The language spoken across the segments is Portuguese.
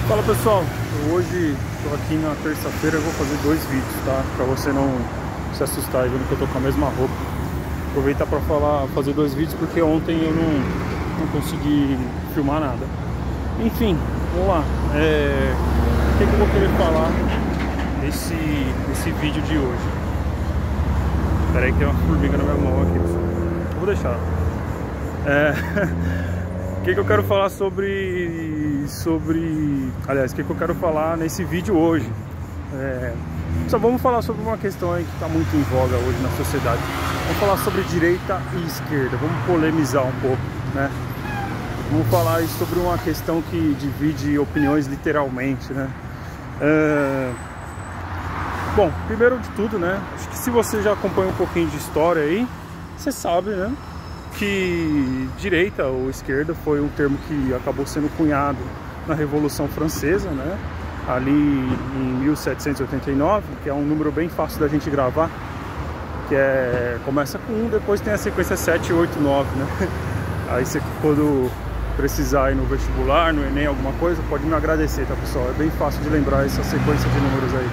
Fala pessoal, hoje estou aqui na terça-feira, eu vou fazer 2 vídeos, tá? Pra você não se assustar aí vendo que eu tô com a mesma roupa. Aproveitar para fazer 2 vídeos porque ontem eu não consegui filmar nada. Enfim, vamos lá. O que eu vou querer falar nesse vídeo de hoje? Espera aí que tem uma formiga na minha mão aqui, pessoal. Vou deixar. O que eu quero falar aliás, o que eu quero falar nesse vídeo hoje? Só vamos falar sobre uma questão aí que está muito em voga hoje na sociedade. Vamos falar sobre direita e esquerda, vamos polemizar um pouco, né? Vamos falar aí sobre uma questão que divide opiniões literalmente, né? Bom, primeiro de tudo, né? Acho que se você já acompanha um pouquinho de história aí, você sabe, né? Que direita ou esquerda foi um termo que acabou sendo cunhado na Revolução Francesa, né? Ali em 1789, que é um número bem fácil da gente gravar, que começa com 1, depois tem a sequência 7, 8, 9, né? Aí você, quando precisar ir no vestibular, no Enem, alguma coisa, pode me agradecer, tá pessoal? É bem fácil de lembrar essa sequência de números aí.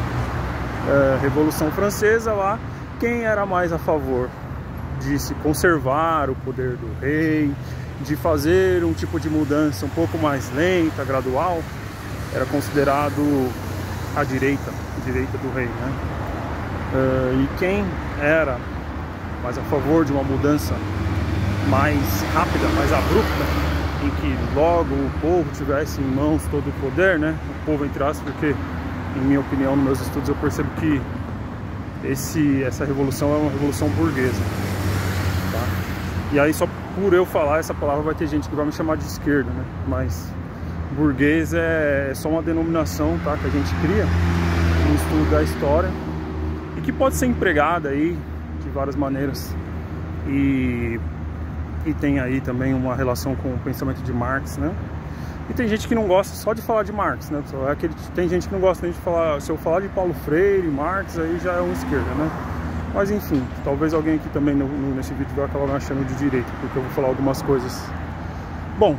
Revolução Francesa lá, quem era mais a favor de se conservar o poder do rei, de fazer um tipo de mudança um pouco mais lenta, gradual, era considerado a direita do rei, né? E quem era mais a favor de uma mudança mais rápida, mais abrupta, em que logo o povo tivesse em mãos todo o poder, né? O povo entre aspas, porque em minha opinião, nos meus estudos eu percebo que essa revolução é uma revolução burguesa. E aí só por eu falar essa palavra vai ter gente que vai me chamar de esquerda, né? Mas burguês é só uma denominação, tá? Que a gente cria no estudo da história e que pode ser empregada aí de várias maneiras e tem aí também uma relação com o pensamento de Marx, né? E tem gente que não gosta só de falar de Marx, né? Tem gente que não gosta nem de falar, se eu falar de Paulo Freire, Marx, aí já é uma esquerda, né? Mas enfim, talvez alguém aqui também nesse vídeo vai acabar me achando de direita, porque eu vou falar algumas coisas. Bom,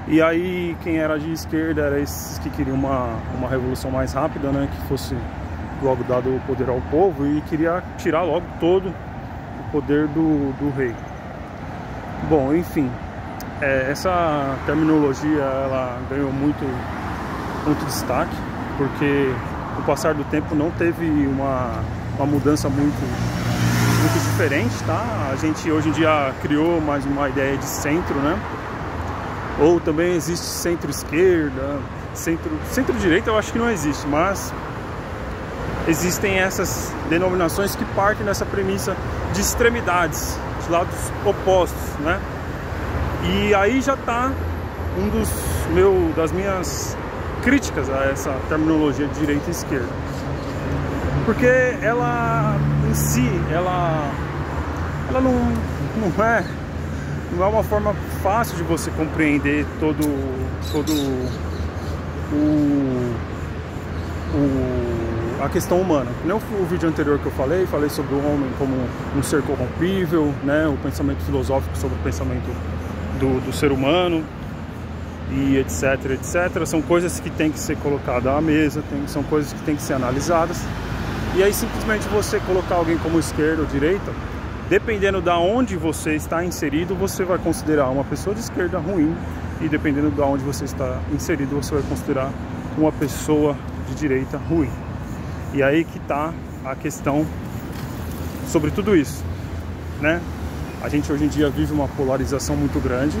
e aí quem era de esquerda era esses que queriam uma revolução mais rápida, né? Que fosse logo dado o poder ao povo e queria tirar logo todo o poder do rei. Bom, enfim, essa terminologia ela ganhou muito destaque, porque com o passar do tempo não teve uma mudança muito diferente, tá? A gente hoje em dia criou mais uma ideia de centro, né? Ou também existe centro-esquerda, centro-direita eu acho que não existe, mas existem essas denominações que partem dessa premissa de extremidades, de lados opostos, né? E aí já tá das minhas críticas a essa terminologia de direita e esquerda. Porque ela em si, ela não é uma forma fácil de você compreender a questão humana. Nem o vídeo anterior que eu falei sobre o homem como um ser corrompível, né? O pensamento filosófico sobre o pensamento do ser humano e etc. São coisas que tem que ser colocadas à mesa, são coisas que tem que ser analisadas. E aí simplesmente você colocar alguém como esquerda ou direita, dependendo da onde você está inserido, você vai considerar uma pessoa de esquerda ruim, e dependendo da onde você está inserido, você vai considerar uma pessoa de direita ruim. E aí que está a questão sobre tudo isso, né? A gente hoje em dia vive uma polarização muito grande,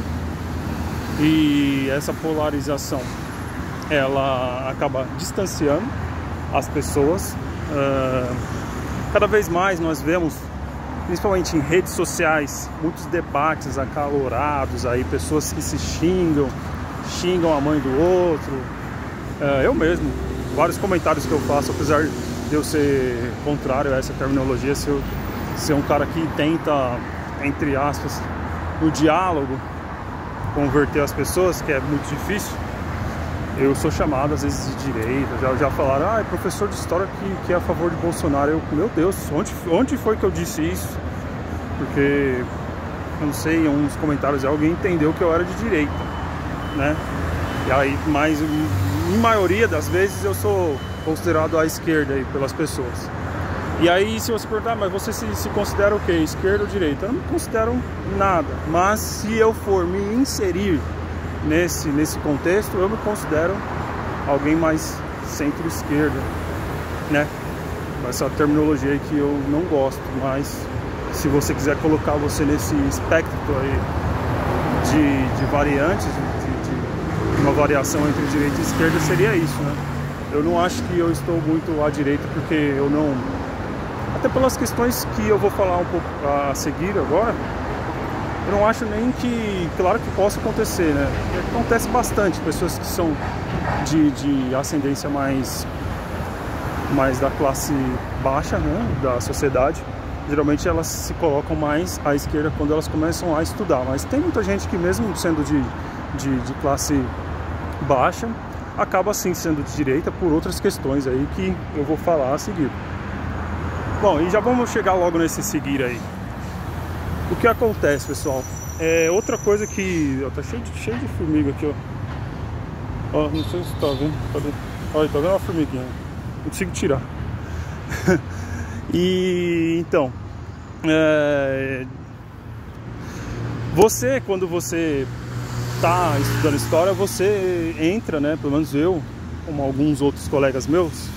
e essa polarização ela acaba distanciando as pessoas. Cada vez mais nós vemos, principalmente em redes sociais, muitos debates acalorados aí, pessoas que se xingam a mãe do outro. Eu mesmo, vários comentários que eu faço, apesar de eu ser contrário a essa terminologia, ser um cara que tenta, entre aspas, no diálogo, converter as pessoas, que é muito difícil. Eu sou chamado às vezes de direita, já falaram, é professor de história que é a favor de Bolsonaro. Meu Deus, onde foi que eu disse isso? Porque, eu não sei, em uns comentários alguém entendeu que eu era de direita, né? E aí, mas em maioria das vezes eu sou considerado à esquerda aí pelas pessoas. E aí, se você perguntar, mas você se considera o quê? Esquerda ou direita? Eu não me considero nada. Mas se eu for me inserir nesse contexto, eu me considero alguém mais centro-esquerda, né? Essa terminologia aí que eu não gosto, mas se você quiser colocar você nesse espectro aí de variantes, de uma variação entre direita e esquerda, seria isso, né? Eu não acho que eu estou muito à direita, porque eu não... Até pelas questões que eu vou falar um pouco a seguir agora, eu não acho nem que... Claro que possa acontecer, né? Acontece bastante, pessoas que são de ascendência mais da classe baixa, né, da sociedade, geralmente elas se colocam mais à esquerda quando elas começam a estudar. Mas tem muita gente que, mesmo sendo de classe baixa, acaba sim sendo de direita por outras questões aí que eu vou falar a seguir. Bom, e já vamos chegar logo nesse seguir aí. O que acontece, pessoal? Outra coisa que... Ó, tá cheio de formiga aqui, ó. Ó, não sei se tá vendo. Cadê? Olha, tá vendo uma formiguinha? Não consigo tirar. E então, quando você está estudando história, você entra, né? Pelo menos eu, como alguns outros colegas meus,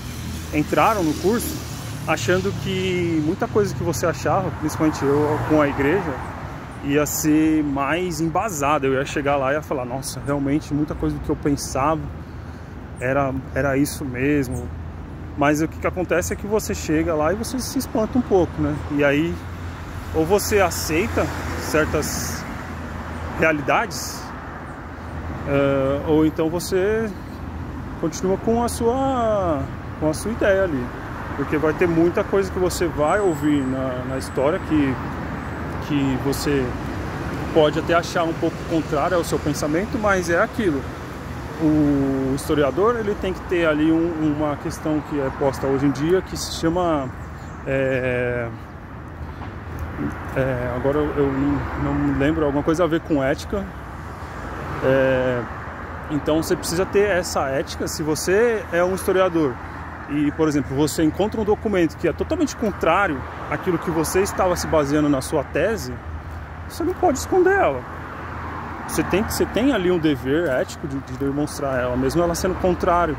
entraram no curso achando que muita coisa que você achava, principalmente eu com a igreja, ia ser mais embasada. Eu ia chegar lá e ia falar, nossa, realmente muita coisa do que eu pensava era isso mesmo. Mas o que acontece é que você chega lá e você se espanta um pouco, né? E aí, ou você aceita certas realidades, ou então você continua com a sua ideia ali. Porque vai ter muita coisa que você vai ouvir na história que você pode até achar um pouco contrário ao seu pensamento, mas é aquilo. O historiador, ele tem que ter ali uma questão que é posta hoje em dia, que se chama... agora eu não me lembro, alguma coisa a ver com ética. Então você precisa ter essa ética. Se você é um historiador e, por exemplo, você encontra um documento que é totalmente contrário àquilo que você estava se baseando na sua tese, você não pode esconder ela. Você tem ali um dever ético de demonstrar ela, mesmo ela sendo contrário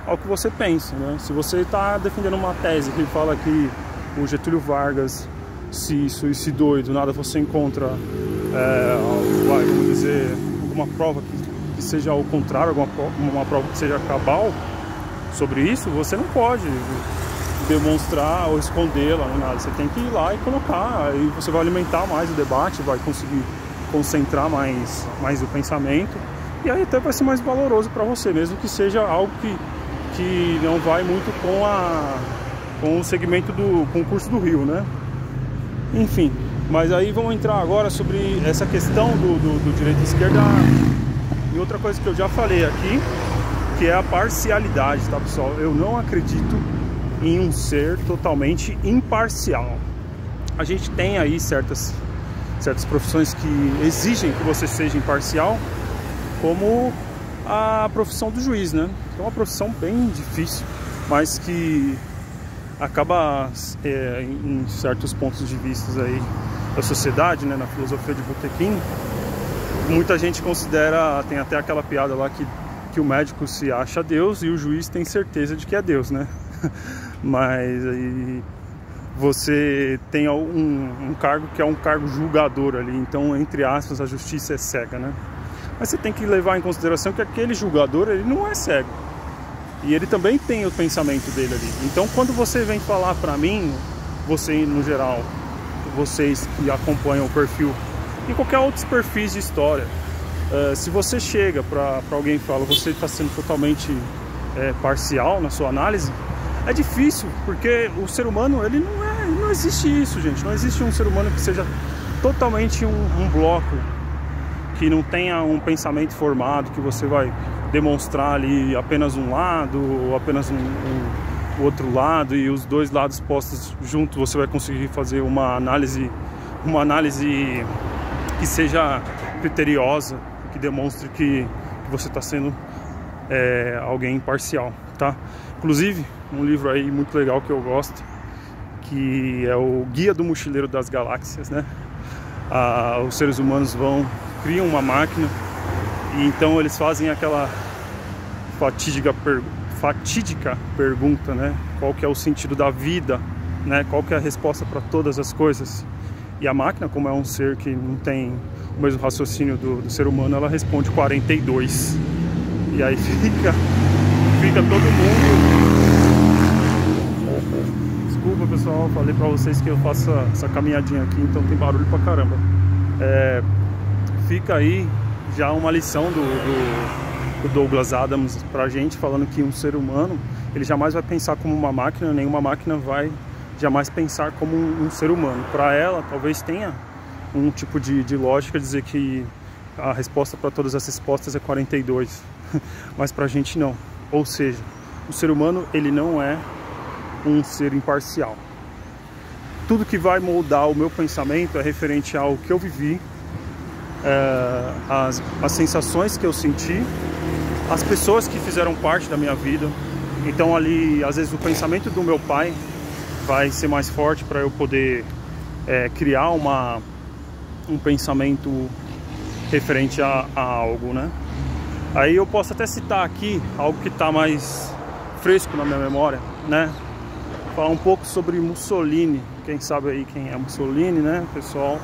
ao que você pensa, né? Se você está defendendo uma tese que fala que o Getúlio Vargas se suicidou e do nada você encontra, vamos dizer, alguma prova que seja ao contrário, uma prova que seja cabal sobre isso, você não pode demonstrar ou escondê-la, nada. Você tem que ir lá e colocar, aí você vai alimentar mais o debate, vai conseguir concentrar mais o pensamento, e aí até vai ser mais valoroso para você, mesmo que seja algo que não vai muito com o segmento do concurso do Rio, né? Enfim, mas aí vamos entrar agora sobre essa questão do direito e esquerda e outra coisa que eu já falei aqui, que é a parcialidade, tá, pessoal? Eu não acredito em um ser totalmente imparcial. A gente tem aí certas profissões que exigem que você seja imparcial, como a profissão do juiz, né? É uma profissão bem difícil, mas que acaba em certos pontos de vista aí da sociedade, né, na filosofia de Botequim, muita gente considera, tem até aquela piada lá que o médico se acha Deus e o juiz tem certeza de que é Deus, né? Mas aí você tem um cargo que é um cargo julgador ali, então, entre aspas, a justiça é cega, né? Mas você tem que levar em consideração que aquele julgador, ele não é cego. E ele também tem o pensamento dele ali. Então, quando você vem falar pra mim, você no geral, vocês que acompanham o perfil e qualquer outros perfis de história, se você chega pra alguém e fala, você está sendo totalmente parcial na sua análise, é difícil, porque o ser humano, ele não existe isso, gente. Não existe um ser humano que seja totalmente um bloco, que não tenha um pensamento formado, que você vai demonstrar ali apenas um lado ou apenas o outro lado, e os dois lados postos juntos você vai conseguir fazer uma análise que seja criteriosa, que demonstre que você está sendo alguém imparcial, tá? Inclusive, um livro aí muito legal que eu gosto, que é o Guia do Mochileiro das Galáxias, né? Os seres humanos criam uma máquina e então eles fazem aquela fatídica pergunta, né? Qual que é o sentido da vida, né? Qual que é a resposta para todas as coisas? E a máquina, como é um ser que não tem o mesmo raciocínio do ser humano, ela responde 42. E aí fica todo mundo... Desculpa, pessoal, falei pra vocês que eu faço essa caminhadinha aqui, então tem barulho pra caramba. Fica aí já uma lição do Douglas Adams pra gente, falando que um ser humano, ele jamais vai pensar como uma máquina, nenhuma máquina vai jamais pensar como um ser humano. Para ela, talvez tenha um tipo de lógica dizer que a resposta para todas as respostas é 42, mas pra gente não. Ou seja, o ser humano, ele não é um ser imparcial. Tudo que vai moldar o meu pensamento é referente ao que eu vivi, as sensações que eu senti, as pessoas que fizeram parte da minha vida. Então ali, às vezes, o pensamento do meu pai vai ser mais forte para eu poder criar um pensamento referente a algo, né? Aí eu posso até citar aqui algo que está mais fresco na minha memória, né? Falar um pouco sobre Mussolini. Quem sabe aí quem é Mussolini, né? Pessoal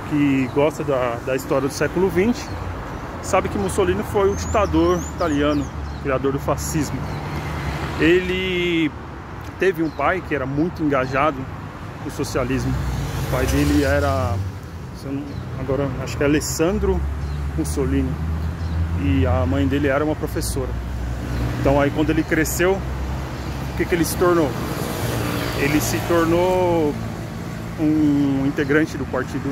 que gosta da história do século XX sabe que Mussolini foi o ditador italiano, criador do fascismo. Ele teve um pai que era muito engajado no socialismo. O pai dele era, agora acho que é Alessandro Mussolini, e a mãe dele era uma professora. Então aí quando ele cresceu, o que ele se tornou? Ele se tornou um integrante do Partido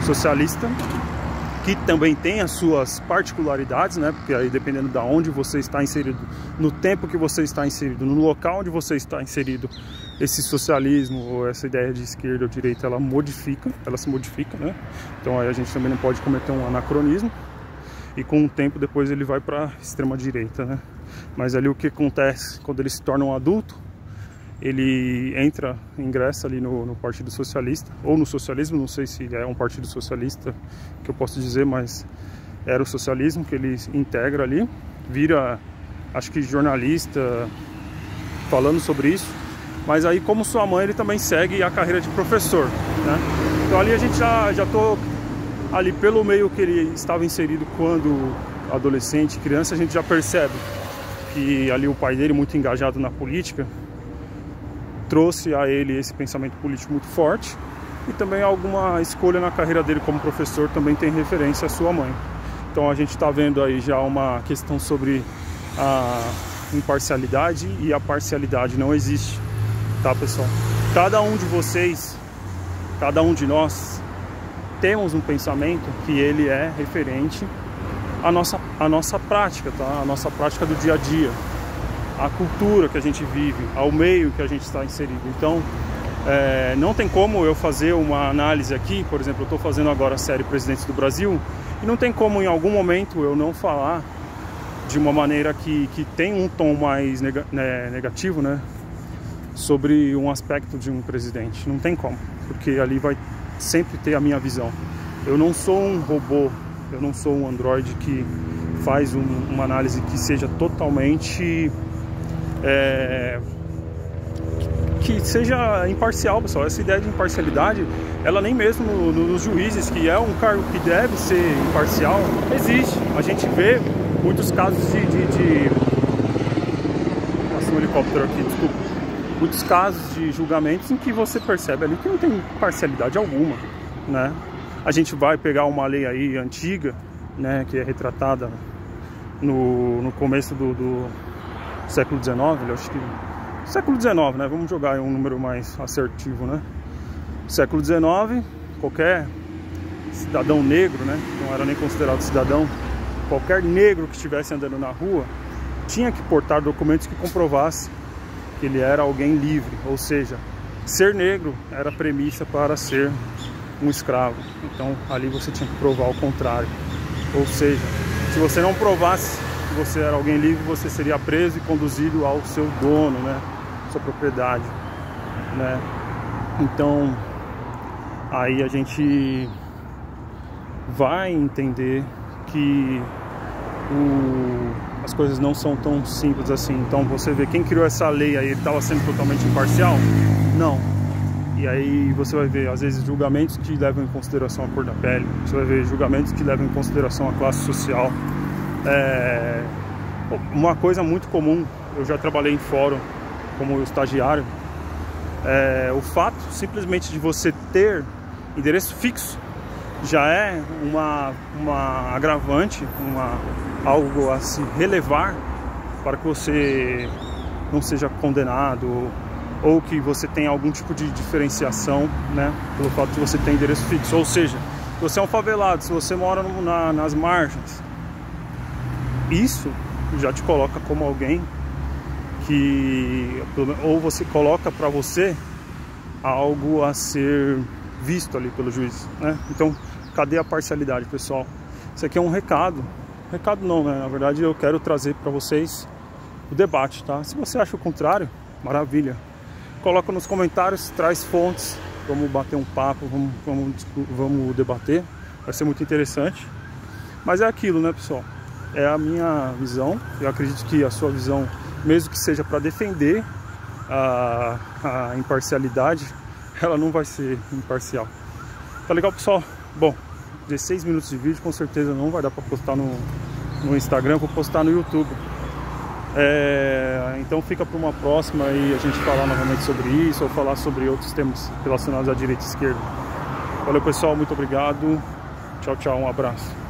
Socialista, que também tem as suas particularidades, né? Porque aí, dependendo de onde você está inserido, no tempo que você está inserido, no local onde você está inserido, esse socialismo ou essa ideia de esquerda ou direita, ela se modifica, né? Então aí a gente também não pode cometer um anacronismo, e com o tempo depois ele vai para extrema direita, né? Mas ali o que acontece quando ele se torna um adulto? Ele ingressa ali no Partido Socialista, ou no socialismo, não sei se é um partido socialista que eu posso dizer, mas era o socialismo que ele integra ali, vira, acho que jornalista, falando sobre isso. Mas aí, como sua mãe, ele também segue a carreira de professor, né? Então ali a gente já tô ali pelo meio que ele estava inserido quando adolescente, criança, a gente já percebe que ali o pai dele, muito engajado na política, trouxe a ele esse pensamento político muito forte, e também alguma escolha na carreira dele como professor também tem referência à sua mãe. Então a gente está vendo aí já uma questão sobre a imparcialidade e a parcialidade. Não existe, tá, pessoal? Cada um de vocês, cada um de nós, temos um pensamento que ele é referente à nossa prática, tá? A nossa prática do dia a dia, a cultura que a gente vive, ao meio que a gente está inserido. Então, não tem como eu fazer uma análise aqui. Por exemplo, eu estou fazendo agora a série Presidentes do Brasil, e não tem como em algum momento eu não falar de uma maneira que tem um tom mais negativo, né, sobre um aspecto de um presidente. Não tem como, porque ali vai sempre ter a minha visão. Eu não sou um robô, eu não sou um androide que faz uma análise que seja totalmente... que seja imparcial, pessoal. Essa ideia de imparcialidade, ela nem mesmo nos juízes, que é um cargo que deve ser imparcial, existe. A gente vê muitos casos Passou um helicóptero aqui, desculpa. Muitos casos de julgamentos em que você percebe ali que não tem parcialidade alguma, né? A gente vai pegar uma lei aí antiga, né, que é retratada no começo do século XIX, eu acho que século XIX, né? Vamos jogar aí um número mais assertivo, né? Século XIX, qualquer cidadão negro, né? Não era nem considerado cidadão. Qualquer negro que estivesse andando na rua tinha que portar documentos que comprovassem que ele era alguém livre, ou seja, ser negro era premissa para ser um escravo. Então ali você tinha que provar o contrário, ou seja, se você não provasse você era alguém livre, você seria preso e conduzido ao seu dono, né? Sua propriedade, né? Então, aí a gente vai entender que as coisas não são tão simples assim. Então você vê, quem criou essa lei aí, ele estava sendo totalmente imparcial? Não. E aí você vai ver, às vezes, julgamentos que levam em consideração a cor da pele, você vai ver julgamentos que levam em consideração a classe social. Uma coisa muito comum, eu já trabalhei em fórum como estagiário, o fato simplesmente de você ter endereço fixo já é uma agravante, algo a se relevar para que você não seja condenado ou que você tenha algum tipo de diferenciação, né, pelo fato de você ter endereço fixo. Ou seja, se você é um favelado, se você mora nas margens, isso já te coloca como alguém que, ou você coloca para você algo a ser visto ali pelo juiz, né? Então, cadê a parcialidade, pessoal? Isso aqui é um recado não, né? Na verdade, eu quero trazer para vocês o debate, tá? Se você acha o contrário, maravilha, coloca nos comentários, traz fontes, vamos bater um papo, vamos debater, vai ser muito interessante. Mas é aquilo, né, pessoal? É a minha visão, eu acredito que a sua visão, mesmo que seja para defender a imparcialidade, ela não vai ser imparcial. Tá legal, pessoal? Bom, 16 minutos de vídeo, com certeza não vai dar para postar no Instagram, vou postar no YouTube. Então fica para uma próxima e a gente falar novamente sobre isso, ou falar sobre outros temas relacionados à direita e esquerda. Valeu, pessoal, muito obrigado. Tchau, tchau, um abraço.